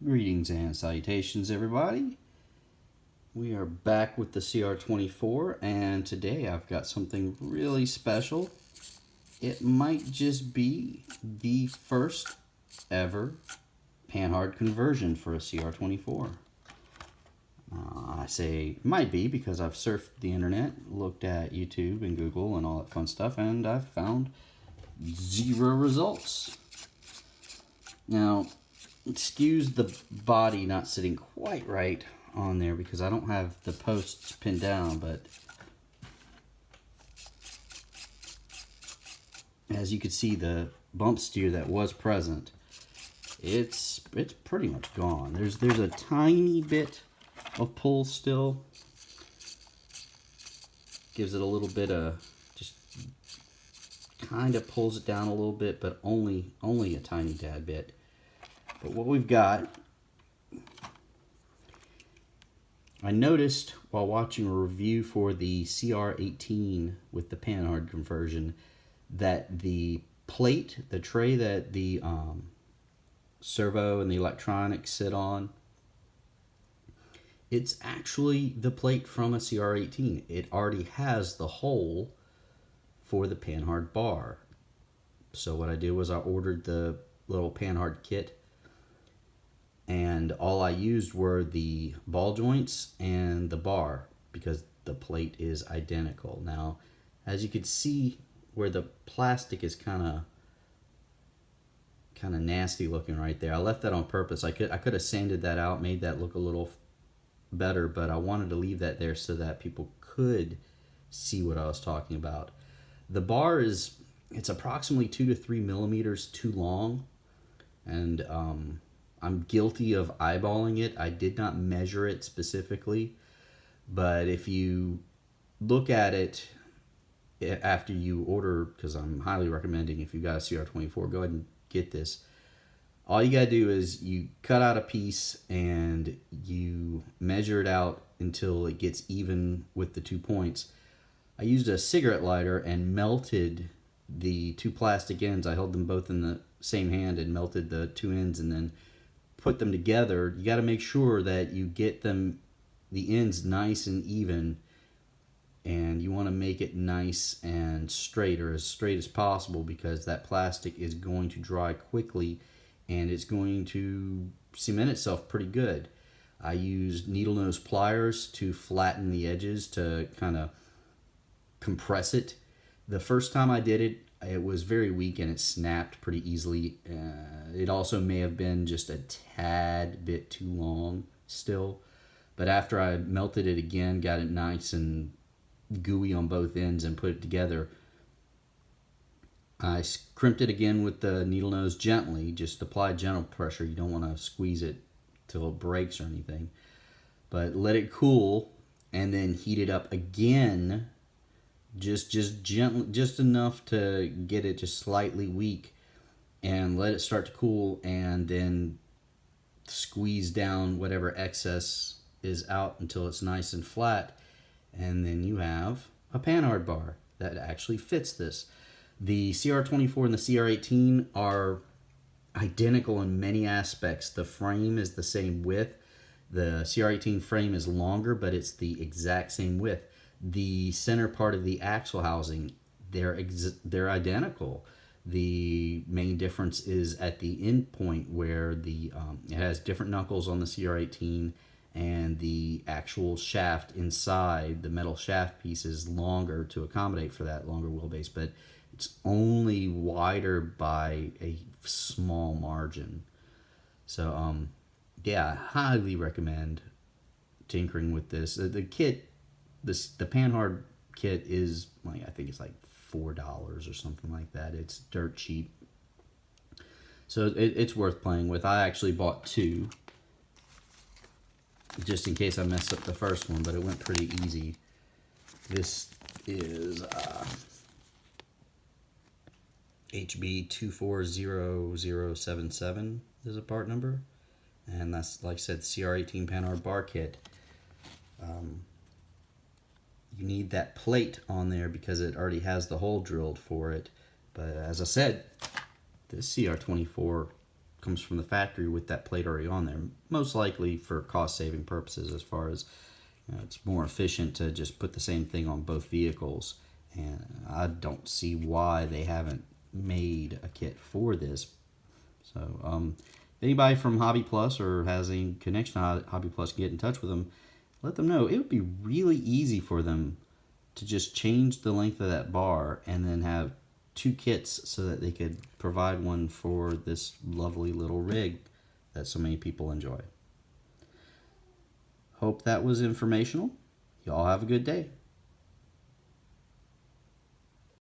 Greetings and salutations, everybody. We are back with the CR24, and today I've got something really special. It might just be the first ever Panhard conversion for a CR24. I say might be because I've surfed the internet, looked at YouTube and Google and all that fun stuff, and I've found zero results. Now, excuse the body not sitting quite right on there because I don't have the posts pinned down, but as you can see, the bump steer that was present, it's pretty much gone. There's a tiny bit of pull still. Gives it a little bit of, just kind of pulls it down a little bit, but only a tiny tad bit. But what we've got, I noticed while watching a review for the CR18 with the Panhard conversion that the plate, the tray that the servo and the electronics sit on, it's actually the plate from a CR18. It already has the hole for the Panhard Bar. So what I did was I ordered the little Panhard kit, and all I used were the ball joints and the bar because the plate is identical. Now, as you can see where the plastic is kind of nasty looking right there, I left that on purpose. I could have sanded that out, made that look a little better, but I wanted to leave that there so that people could see what I was talking about. The bar it's approximately 2 to 3 millimeters too long, and I'm guilty of eyeballing it. I did not measure it specifically, but if you look at it after you order, because I'm highly recommending if you got a CR24, go ahead and get this. All you gotta do is you cut out a piece and you measure it out until it gets even with the 2 points. I used a cigarette lighter and melted the 2 plastic ends. I held them both in the same hand and melted the 2 ends and then put them together. You got to make sure that you get the ends nice and even, and you want to make it nice and straight, or as straight as possible, because that plastic is going to dry quickly and it's going to cement itself pretty good. I used needle nose pliers to flatten the edges to kind of compress it. The first time I did it, it was very weak and it snapped pretty easily. It also may have been just a tad bit too long still. But after I melted it again, got it nice and gooey on both ends and put it together, I crimped it again with the needle nose gently. Just apply gentle pressure. You don't want to squeeze it till it breaks or anything. But let it cool and then heat it up again. Just gently, just enough to get it just slightly weak, and let it start to cool, and then squeeze down whatever excess is out until it's nice and flat, and then you have a Panhard bar that actually fits this. The CR24 and the CR18 are identical in many aspects. The frame is the same width. The CR18 frame is longer, but it's the exact same width. The center part of the axle housing, they're identical. The main difference is at the end point where it has different knuckles on the CR18, and the actual shaft inside, the metal shaft piece, is longer to accommodate for that longer wheelbase, but it's only wider by a small margin. So yeah, I highly recommend tinkering with this. The kit, the Panhard kit is like, I think it's like $4 or something like that. It's dirt cheap, so it's worth playing with. I actually bought 2 just in case I messed up the first one, but it went pretty easy. This is HB240077 is a part number, and that's, like I said, CR18 Panhard Bar kit. You need that plate on there because it already has the hole drilled for it. But as I said, this CR24 comes from the factory with that plate already on there. Most likely for cost saving purposes, as far as it's more efficient to just put the same thing on both vehicles. And I don't see why they haven't made a kit for this. So if anybody from Hobby Plus or has any connection to Hobby Plus, get in touch with them. Let them know. It would be really easy for them to just change the length of that bar and then have 2 kits so that they could provide one for this lovely little rig that so many people enjoy. Hope that was informational. Y'all have a good day.